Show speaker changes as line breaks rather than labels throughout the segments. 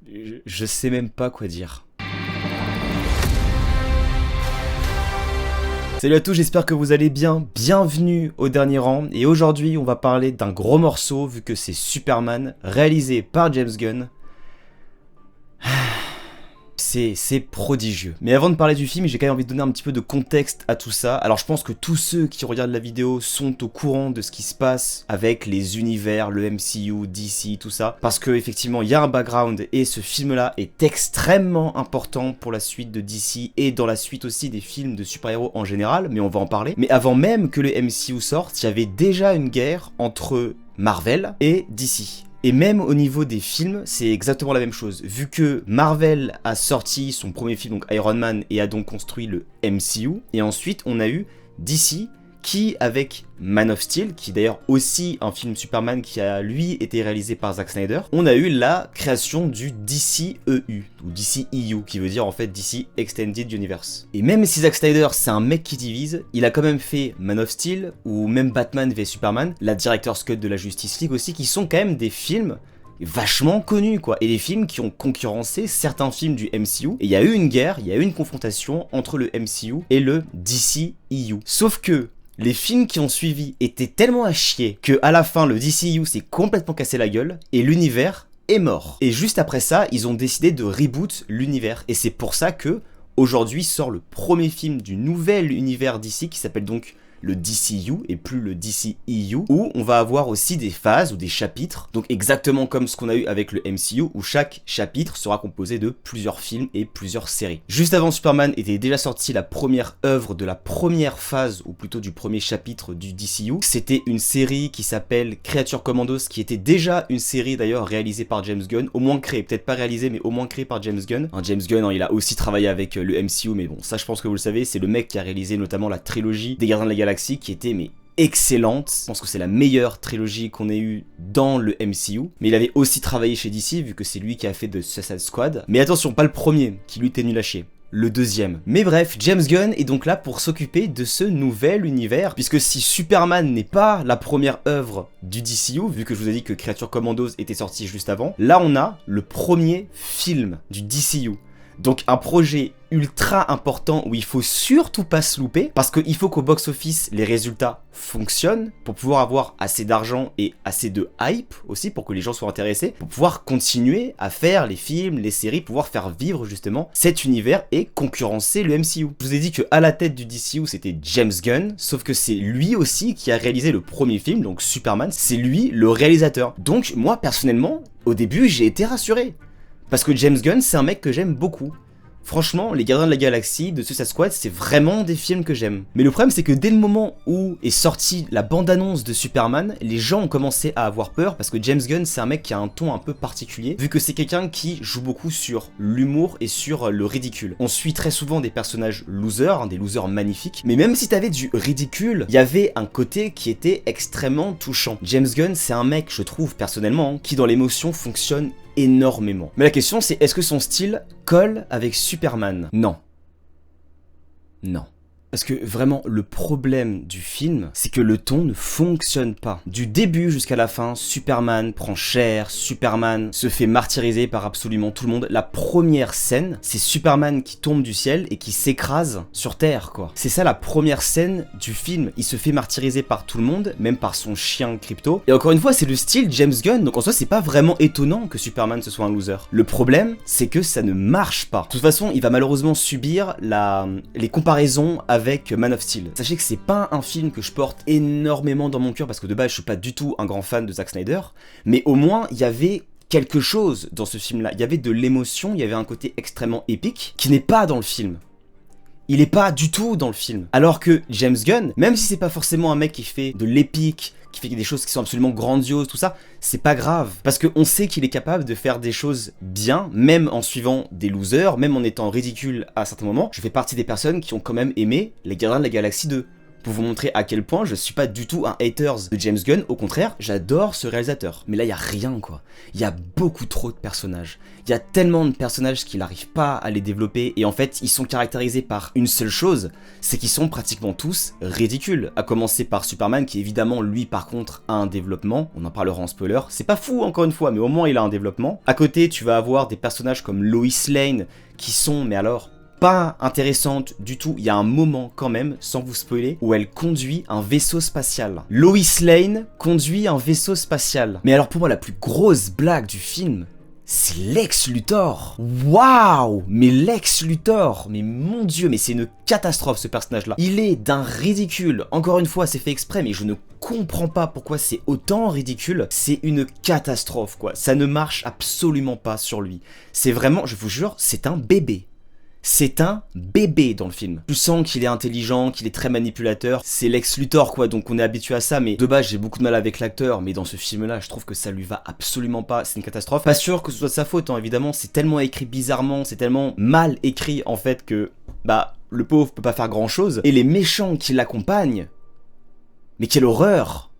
Je sais même pas quoi dire. Salut à tous, j'espère que vous allez bien, bienvenue au dernier rang, et aujourd'hui on va parler d'un gros morceau vu que c'est Superman, réalisé par James Gunn. C'est prodigieux. Mais avant de parler du film, j'ai quand même envie de donner un petit peu de contexte à tout ça. Alors je pense que tous ceux qui regardent la vidéo sont au courant de ce qui se passe avec les univers, le MCU, DC, tout ça. Parce que effectivement, il y a un background et ce film-là est extrêmement important pour la suite de DC et dans la suite aussi des films de super-héros en général, mais on va en parler. Mais avant même que le MCU sorte, il y avait déjà une guerre entre Marvel et DC. Et même au niveau des films, c'est exactement la même chose. Vu que Marvel a sorti son premier film, donc Iron Man, et a donc construit le MCU, et ensuite on a eu DC qui, avec Man of Steel, qui est d'ailleurs aussi un film Superman qui a lui été réalisé par Zack Snyder, on a eu la création du DCEU, ou DCEU, qui veut dire en fait DC Extended Universe. Et même si Zack Snyder c'est un mec qui divise, il a quand même fait Man of Steel, ou même Batman v Superman, la Director's Cut de la Justice League aussi, qui sont quand même des films vachement connus quoi, et des films qui ont concurrencé certains films du MCU, et il y a eu une guerre, il y a eu une confrontation entre le MCU et le DCEU. Sauf que les films qui ont suivi étaient tellement à chier que à la fin le DCU s'est complètement cassé la gueule et l'univers est mort. Et juste après ça, ils ont décidé de reboot l'univers et c'est pour ça que aujourd'hui sort le premier film du nouvel univers DC qui s'appelle donc le DCU et plus le DCEU, où on va avoir aussi des phases ou des chapitres, donc exactement comme ce qu'on a eu avec le MCU, où chaque chapitre sera composé de plusieurs films et plusieurs séries. Juste avant Superman était déjà sorti la première œuvre de la première phase, ou plutôt du premier chapitre du DCU. C'était une série qui s'appelle Creature Commandos, qui était déjà une série d'ailleurs réalisée par James Gunn, au moins créée, peut-être pas réalisée, mais au moins créée par James Gunn. James Gunn, il a aussi travaillé avec le MCU, mais bon, ça je pense que vous le savez, c'est le mec qui a réalisé notamment la trilogie des Gardiens de la Galaxie, qui était mais excellente. Je pense que c'est la meilleure trilogie qu'on ait eue dans le MCU. Mais il avait aussi travaillé chez DC, vu que c'est lui qui a fait de Suicide Squad. Mais attention, pas le premier, qui lui était nul à chier. Le deuxième. Mais bref, James Gunn est donc là pour s'occuper de ce nouvel univers, puisque si Superman n'est pas la première œuvre du DCU, vu que je vous ai dit que Creature Commandos était sorti juste avant, là on a le premier film du DCU. Donc un projet ultra important où il faut surtout pas se louper, parce qu'il faut qu'au box-office les résultats fonctionnent pour pouvoir avoir assez d'argent et assez de hype aussi pour que les gens soient intéressés, pour pouvoir continuer à faire les films, les séries, pouvoir faire vivre justement cet univers et concurrencer le MCU. Je vous ai dit que à la tête du DCU c'était James Gunn, sauf que c'est lui aussi qui a réalisé le premier film, donc Superman, c'est lui le réalisateur. Donc moi personnellement, au début j'ai été rassuré. Parce que James Gunn, c'est un mec que j'aime beaucoup. Franchement, les Gardiens de la Galaxie, de Suicide Squad, c'est vraiment des films que j'aime. Mais le problème, c'est que dès le moment où est sortie la bande-annonce de Superman, les gens ont commencé à avoir peur parce que James Gunn, c'est un mec qui a un ton un peu particulier, vu que c'est quelqu'un qui joue beaucoup sur l'humour et sur le ridicule. On suit très souvent des personnages losers, des losers magnifiques, mais même si t'avais du ridicule, il y avait un côté qui était extrêmement touchant. James Gunn, c'est un mec, je trouve personnellement, qui dans l'émotion fonctionne énormément. Mais la question c'est, est-ce que son style colle avec Superman? Non. Non. Parce que vraiment, le problème du film, c'est que le ton ne fonctionne pas. Du début jusqu'à la fin, Superman prend cher, Superman se fait martyriser par absolument tout le monde. La première scène, c'est Superman qui tombe du ciel et qui s'écrase sur Terre, quoi. C'est ça la première scène du film. Il se fait martyriser par tout le monde, même par son chien Crypto. Et encore une fois, c'est le style James Gunn, donc en soi, c'est pas vraiment étonnant que Superman ce soit un loser. Le problème, c'est que ça ne marche pas. De toute façon, il va malheureusement subir les comparaisons avec Man of Steel. Sachez que c'est pas un film que je porte énormément dans mon cœur parce que de base je suis pas du tout un grand fan de Zack Snyder, mais au moins il y avait quelque chose dans ce film là, il y avait de l'émotion, il y avait un côté extrêmement épique qui n'est pas dans le film. Il est pas du tout dans le film. Alors que James Gunn, même si c'est pas forcément un mec qui fait de l'épique, qui fait des choses qui sont absolument grandioses, tout ça, c'est pas grave. Parce qu'on sait qu'il est capable de faire des choses bien, même en suivant des losers, même en étant ridicule à certains moments. Je fais partie des personnes qui ont quand même aimé les Gardiens de la Galaxie 2. pour vous montrer à quel point je suis pas du tout un haters de James Gunn, au contraire, j'adore ce réalisateur. Mais là, il y a rien quoi. Il y a beaucoup trop de personnages. Il y a tellement de personnages qu'il n'arrive pas à les développer et en fait, ils sont caractérisés par une seule chose, c'est qu'ils sont pratiquement tous ridicules. À commencer par Superman qui évidemment, lui par contre, a un développement, on en parlera en spoiler, c'est pas fou encore une fois, mais au moins il a un développement. À côté, tu vas avoir des personnages comme Lois Lane qui sont, mais alors, pas intéressante du tout. Il y a un moment quand même, sans vous spoiler, où elle conduit un vaisseau spatial. Lois Lane conduit un vaisseau spatial. Mais alors pour moi la plus grosse blague du film, c'est Lex Luthor. Waouh! Mais Lex Luthor, mais mon dieu, mais c'est une catastrophe ce personnage-là. Il est d'un ridicule. Encore une fois, c'est fait exprès, mais je ne comprends pas pourquoi c'est autant ridicule. C'est une catastrophe, quoi. Ça ne marche absolument pas sur lui. C'est vraiment, je vous jure, c'est un bébé. C'est un bébé dans le film. Tu sens qu'il est intelligent, qu'il est très manipulateur. C'est Lex Luthor quoi, donc on est habitué à ça. Mais de base, j'ai beaucoup de mal avec l'acteur. Mais dans ce film-là, je trouve que ça lui va absolument pas. C'est une catastrophe. Pas sûr que ce soit de sa faute, hein, évidemment. C'est tellement écrit bizarrement, c'est tellement mal écrit en fait que bah le pauvre peut pas faire grand-chose. Et les méchants qui l'accompagnent. Mais quelle horreur!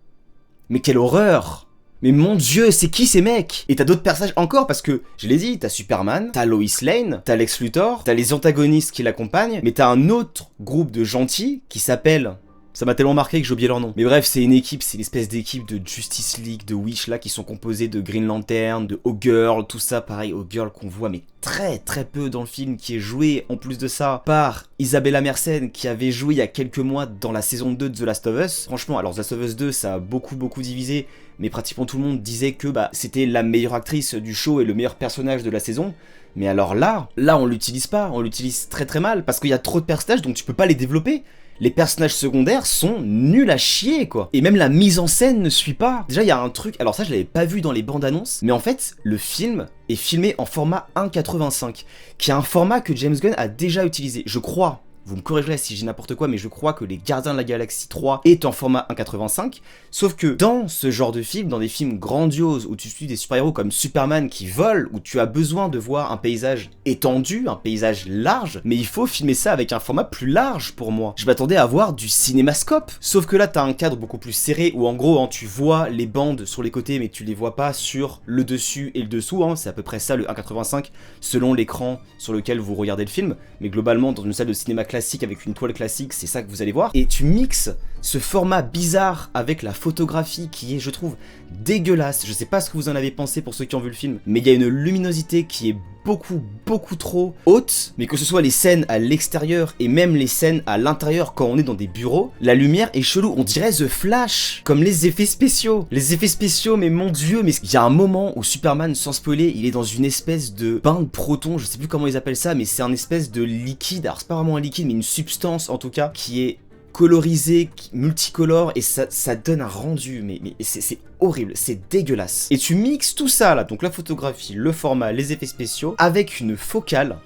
Mais quelle horreur! Mais mon dieu, c'est qui ces mecs? Et t'as d'autres personnages encore parce que, je l'ai dit, t'as Superman, t'as Lois Lane, t'as Lex Luthor, t'as les antagonistes qui l'accompagnent, mais t'as un autre groupe de gentils qui s'appelle... Ça m'a tellement marqué que j'ai oublié leur nom. Mais bref, c'est une équipe, c'est l'espèce d'équipe de Justice League, de Wish là, qui sont composés de Green Lantern, de Hawkgirl, tout ça, pareil, Hawkgirl qu'on voit mais très peu dans le film, qui est joué en plus de ça par Isabella Merced, qui avait joué il y a quelques mois dans la saison 2 de The Last of Us. Franchement, alors The Last of Us 2, ça a beaucoup divisé, mais pratiquement tout le monde disait que bah, c'était la meilleure actrice du show et le meilleur personnage de la saison. Mais alors là on l'utilise pas, on l'utilise très mal, parce qu'il y a trop de personnages, donc tu peux pas les développer. Les personnages secondaires sont nuls à chier quoi. Et même la mise en scène ne suit pas. Déjà il y a un truc, alors ça je l'avais pas vu dans les bandes annonces, mais en fait le film est filmé en format 1.85, qui est un format que James Gunn a déjà utilisé, je crois. Vous me corrigerez si j'ai n'importe quoi, mais je crois que les Gardiens de la Galaxie 3 est en format 1.85. Sauf que dans ce genre de film, dans des films grandioses où tu suis des super-héros comme Superman qui volent, où tu as besoin de voir un paysage étendu, un paysage large, mais il faut filmer ça avec un format plus large pour moi. Je m'attendais à voir du cinémascope. Sauf que là, t'as un cadre beaucoup plus serré où en gros, hein, tu vois les bandes sur les côtés, mais tu les vois pas sur le dessus et le dessous. Hein. C'est à peu près ça le 1.85 selon l'écran sur lequel vous regardez le film. Mais globalement, dans une salle de cinéma classique avec une toile classique, c'est ça que vous allez voir. Et tu mixes ce format bizarre avec la photographie qui est, je trouve, dégueulasse. Je sais pas ce que vous en avez pensé pour ceux qui ont vu le film, mais il y a une luminosité qui est beaucoup trop haute, mais que ce soit les scènes à l'extérieur et même les scènes à l'intérieur quand on est dans des bureaux, la lumière est chelou, on dirait The Flash, comme les effets spéciaux. Les effets spéciaux, mais mon dieu, mais il y a un moment où Superman, sans spoiler, il est dans une espèce de bain de protons, je sais plus comment ils appellent ça, mais c'est un espèce de liquide, alors c'est pas vraiment un liquide, mais une substance en tout cas, qui est colorisé, multicolore, et ça donne un rendu, mais c'est horrible, c'est dégueulasse. Et tu mixes tout ça là, donc la photographie, le format, les effets spéciaux, avec une focale.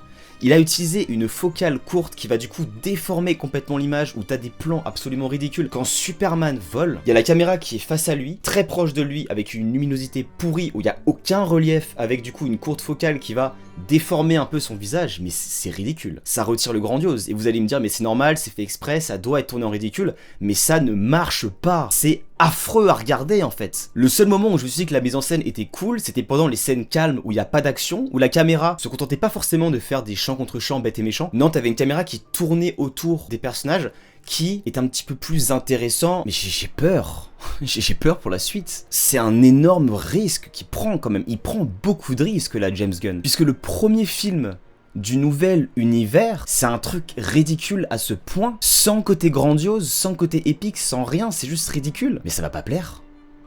Il a utilisé une focale courte qui va du coup déformer complètement l'image, où t'as des plans absolument ridicules. Quand Superman vole, il y a la caméra qui est face à lui, très proche de lui, avec une luminosité pourrie, où il n'y a aucun relief, avec du coup une courte focale qui va déformer un peu son visage, mais c'est ridicule. Ça retire le grandiose, et vous allez me dire, mais c'est normal, c'est fait exprès, ça doit être tourné en ridicule, mais ça ne marche pas. C'est affreux à regarder en fait. Le seul moment où je me suis dit que la mise en scène était cool, c'était pendant les scènes calmes où il n'y a pas d'action, où la caméra se contentait pas forcément de faire des champs contre champs bêtes et méchants. Non, t'avais une caméra qui tournait autour des personnages, qui est un petit peu plus intéressant, mais j'ai peur. J'ai peur pour la suite. C'est un énorme risque qu'il prend quand même. Il prend beaucoup de risques là, James Gunn. Puisque le premier film du nouvel univers, c'est un truc ridicule à ce point, sans côté grandiose, sans côté épique, sans rien, c'est juste ridicule. Mais ça va pas plaire.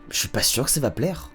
Je suis pas sûr que ça va plaire.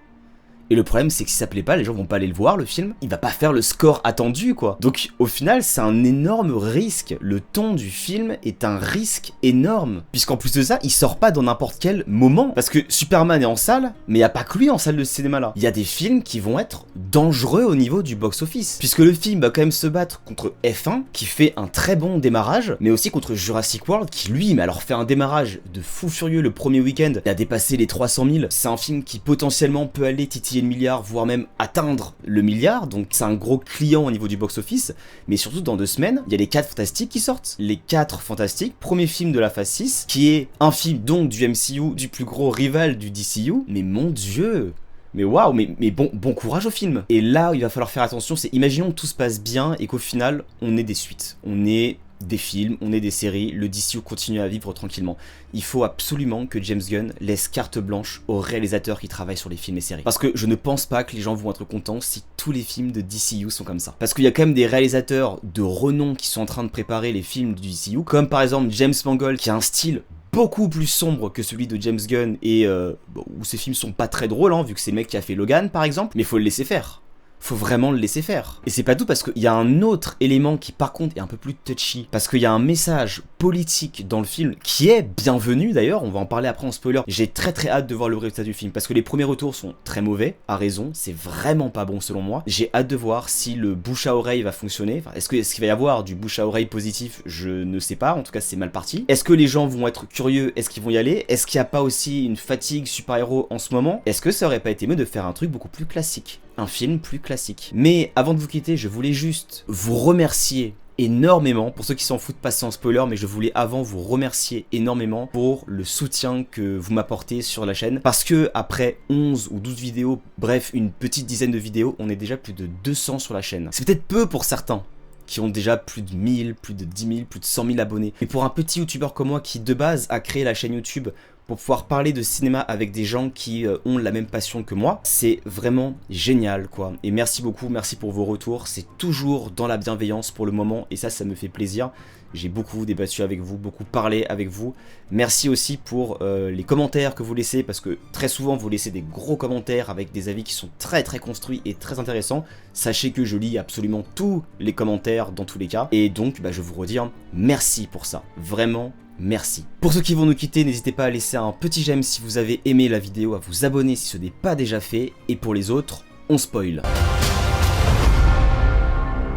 Et le problème, c'est que si ça plaît pas, les gens vont pas aller le voir, le film. Il va pas faire le score attendu, quoi. Donc, au final, c'est un énorme risque. Le ton du film est un risque énorme. Puisqu'en plus de ça, il sort pas dans n'importe quel moment. Parce que Superman est en salle, mais il y a pas que lui en salle de cinéma, là. Il y a des films qui vont être dangereux au niveau du box-office. Puisque le film va quand même se battre contre F1, qui fait un très bon démarrage, mais aussi contre Jurassic World, qui lui, mais alors fait un démarrage de fou furieux le premier week-end. Il a dépassé les 300 000. C'est un film qui potentiellement peut aller titiller le milliard, voire même atteindre le milliard, donc c'est un gros client au niveau du box-office, mais surtout dans 2 semaines, il y a les 4 Fantastiques qui sortent. Les 4 Fantastiques, premier film de la phase 6, qui est un film donc du MCU, du plus gros rival du DCU, mais mon dieu! Mais waouh, mais bon courage au film. Et là, il va falloir faire attention, c'est imaginons que tout se passe bien et qu'au final, on ait des suites. On ait des films, on ait des séries, le DCU continue à vivre tranquillement. Il faut absolument que James Gunn laisse carte blanche aux réalisateurs qui travaillent sur les films et séries. Parce que je ne pense pas que les gens vont être contents si tous les films de DCU sont comme ça. Parce qu'il y a quand même des réalisateurs de renom qui sont en train de préparer les films du DCU, comme par exemple James Mangold qui a un style beaucoup plus sombre que celui de James Gunn et où ces films sont pas très drôles, hein, vu que c'est le mec qui a fait Logan par exemple, mais faut le laisser faire. Faut vraiment le laisser faire. Et c'est pas tout parce qu'il y a un autre élément qui par contre est un peu plus touchy, parce qu'il y a un message politique dans le film qui est bienvenu d'ailleurs, on va en parler après en spoiler. J'ai très hâte de voir le résultat du film, parce que les premiers retours sont très mauvais, à raison, c'est vraiment pas bon selon moi. J'ai hâte de voir si le bouche à oreille va fonctionner, enfin, est-ce qu'il va y avoir du bouche à oreille positif, je ne sais pas, en tout cas c'est mal parti. Est-ce que les gens vont être curieux, est-ce qu'ils vont y aller? Est-ce qu'il n'y a pas aussi une fatigue super-héros en ce moment? Est-ce que ça aurait pas été mieux de faire un truc beaucoup plus classique? Un film plus classique. Mais avant de vous quitter, je voulais juste vous remercier énormément, pour ceux qui s'en foutent passer en spoiler, mais je voulais avant vous remercier énormément pour le soutien que vous m'apportez sur la chaîne, parce que après 11 ou 12 vidéos, bref une petite dizaine de vidéos, on est déjà plus de 200 sur la chaîne. C'est peut-être peu pour certains qui ont déjà plus de 1000, plus de 10 000, plus de 100 000 abonnés. Mais pour un petit youtubeur comme moi qui de base a créé la chaîne YouTube pour pouvoir parler de cinéma avec des gens qui ont la même passion que moi, c'est vraiment génial quoi. Et merci beaucoup, merci pour vos retours, c'est toujours dans la bienveillance pour le moment et ça me fait plaisir. J'ai beaucoup débattu avec vous, beaucoup parlé avec vous. Merci aussi pour les commentaires que vous laissez, parce que très souvent vous laissez des gros commentaires avec des avis qui sont très construits et très intéressants. Sachez que je lis absolument tous les commentaires dans tous les cas. Et donc je vous redis merci pour ça, vraiment merci. Pour ceux qui vont nous quitter, n'hésitez pas à laisser un petit j'aime si vous avez aimé la vidéo, à vous abonner si ce n'est pas déjà fait. Et pour les autres, on spoil.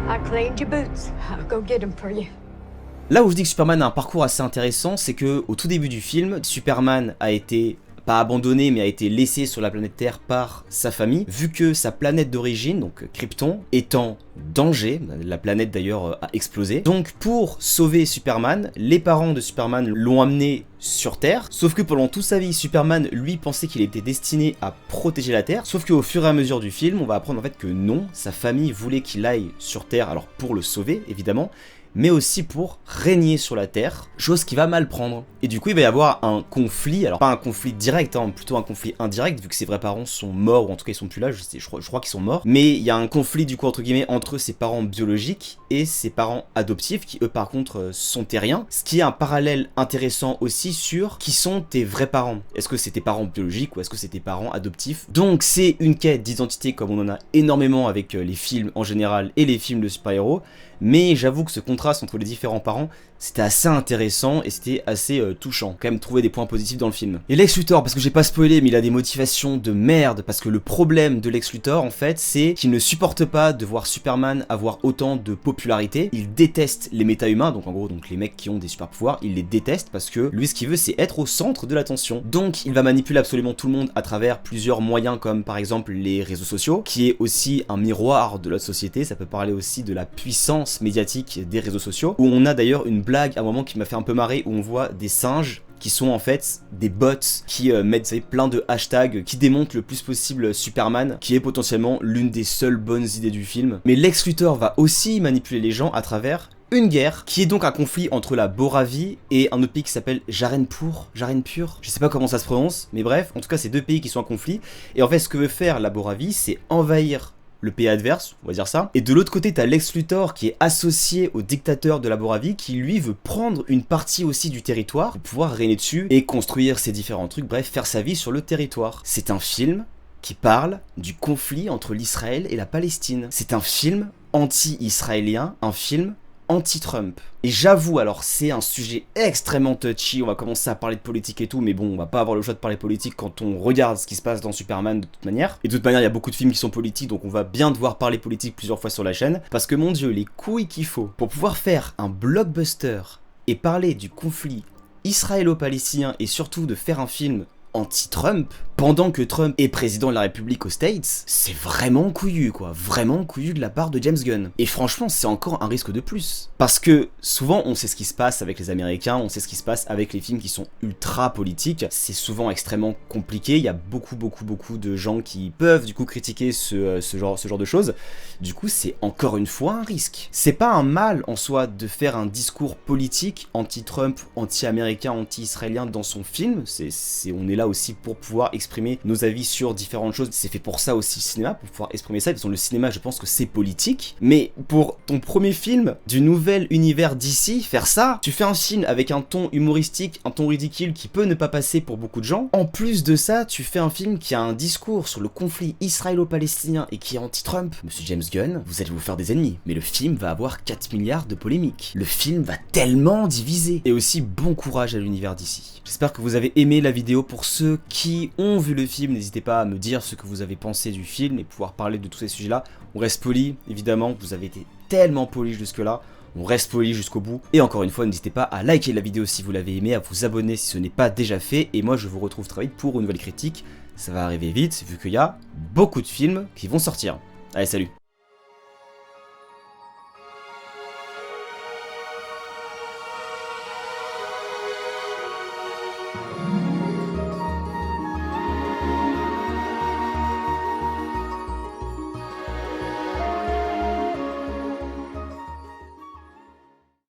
I cleaned your boots. I'll go get them for you.
Là où je dis que Superman a un parcours assez intéressant, c'est que au tout début du film, Superman a été pas abandonné, mais a été laissé sur la planète Terre par sa famille, vu que sa planète d'origine, donc Krypton, est en danger. La planète d'ailleurs a explosé. Donc pour sauver Superman, les parents de Superman l'ont amené sur Terre, sauf que pendant toute sa vie, Superman lui pensait qu'il était destiné à protéger la Terre, sauf qu'au fur et à mesure du film, on va apprendre en fait que non, sa famille voulait qu'il aille sur Terre, alors pour le sauver évidemment, mais aussi pour régner sur la Terre, chose qui va mal prendre. Et du coup, il va y avoir un conflit, alors pas un conflit direct, plutôt un conflit indirect, vu que ses vrais parents sont morts, ou en tout cas ils sont plus là, je crois qu'ils sont morts. Mais il y a un conflit du coup, entre guillemets, entre ses parents biologiques et ses parents adoptifs, qui eux par contre sont terriens. Ce qui est un parallèle intéressant aussi sur qui sont tes vrais parents. Est-ce que c'est tes parents biologiques ou est-ce que c'est tes parents adoptifs? Donc c'est une quête d'identité comme on en a énormément avec les films en général et les films de super-héros. Mais j'avoue que ce contraste entre les différents parents, c'était assez intéressant et c'était assez touchant. Quand même trouver des points positifs dans le film. Et Lex Luthor, parce que j'ai pas spoilé, mais il a des motivations de merde, parce que le problème de Lex Luthor, en fait, c'est qu'il ne supporte pas de voir Superman avoir autant de popularité. Il déteste les méta-humains, donc en gros, les mecs qui ont des super pouvoirs, il les déteste parce que lui, ce qu'il veut, c'est être au centre de l'attention. Donc, il va manipuler absolument tout le monde à travers plusieurs moyens, comme par exemple les réseaux sociaux, qui est aussi un miroir de la société. Ça peut parler aussi de la puissance médiatique des réseaux sociaux, où on a d'ailleurs une blague à un moment qui m'a fait un peu marrer, où on voit des singes qui sont en fait des bots qui mettent plein de hashtags qui démontent le plus possible Superman, qui est potentiellement l'une des seules bonnes idées du film. Mais Lex Luthor va aussi manipuler les gens à travers une guerre, qui est donc un conflit entre la Boravie et un autre pays qui s'appelle Jarenpur, je sais pas comment ça se prononce, mais bref, en tout cas c'est deux pays qui sont en conflit, et en fait ce que veut faire la Boravie, c'est envahir le pays adverse, on va dire ça. Et de l'autre côté, t'as Lex Luthor qui est associé au dictateur de la Boravie, qui lui veut prendre une partie aussi du territoire pour pouvoir régner dessus et construire ses différents trucs, bref, faire sa vie sur le territoire. C'est un film qui parle du conflit entre l'Israël et la Palestine. C'est un film anti-israélien, un film anti-Trump. Et j'avoue, alors c'est un sujet extrêmement touchy, on va commencer à parler de politique et tout, mais bon, on va pas avoir le choix de parler politique quand on regarde ce qui se passe dans Superman de toute manière. Et de toute manière, il y a beaucoup de films qui sont politiques, donc on va bien devoir parler politique plusieurs fois sur la chaîne, parce que mon dieu, les couilles qu'il faut pour pouvoir faire un blockbuster et parler du conflit israélo-palestinien et surtout de faire un film anti-Trump, pendant que Trump est président de la République aux States, c'est vraiment couillu quoi, vraiment couillu de la part de James Gunn. Et franchement, c'est encore un risque de plus. Parce que souvent, on sait ce qui se passe avec les Américains, on sait ce qui se passe avec les films qui sont ultra politiques, c'est souvent extrêmement compliqué, il y a beaucoup de gens qui peuvent du coup critiquer ce genre de choses. Du coup, c'est encore une fois un risque. C'est pas un mal en soi de faire un discours politique anti-Trump, anti-américain, anti-israélien dans son film, on est là aussi pour pouvoir exprimer nos avis sur différentes choses, c'est fait pour ça aussi le cinéma, pour pouvoir exprimer ça. De toute façon, le cinéma, je pense que c'est politique, mais pour ton premier film du nouvel univers d'ici, faire ça, tu fais un film avec un ton humoristique, un ton ridicule qui peut ne pas passer pour beaucoup de gens. En plus de ça, tu fais un film qui a un discours sur le conflit israélo-palestinien et qui est anti-Trump. Monsieur James Gunn, vous allez vous faire des ennemis, mais le film va avoir 4 milliards de polémiques. Le film va tellement diviser. Et aussi, bon courage à l'univers d'ici. J'espère que vous avez aimé la vidéo. Pour ceux qui ont vu le film, n'hésitez pas à me dire ce que vous avez pensé du film et pouvoir parler de tous ces sujets-là. On reste poli, évidemment, vous avez été tellement poli jusque-là. On reste poli jusqu'au bout. Et encore une fois, n'hésitez pas à liker la vidéo si vous l'avez aimé, à vous abonner si ce n'est pas déjà fait. Et moi, je vous retrouve très vite pour une nouvelle critique. Ça va arriver vite, vu qu'il y a beaucoup de films qui vont sortir. Allez, salut!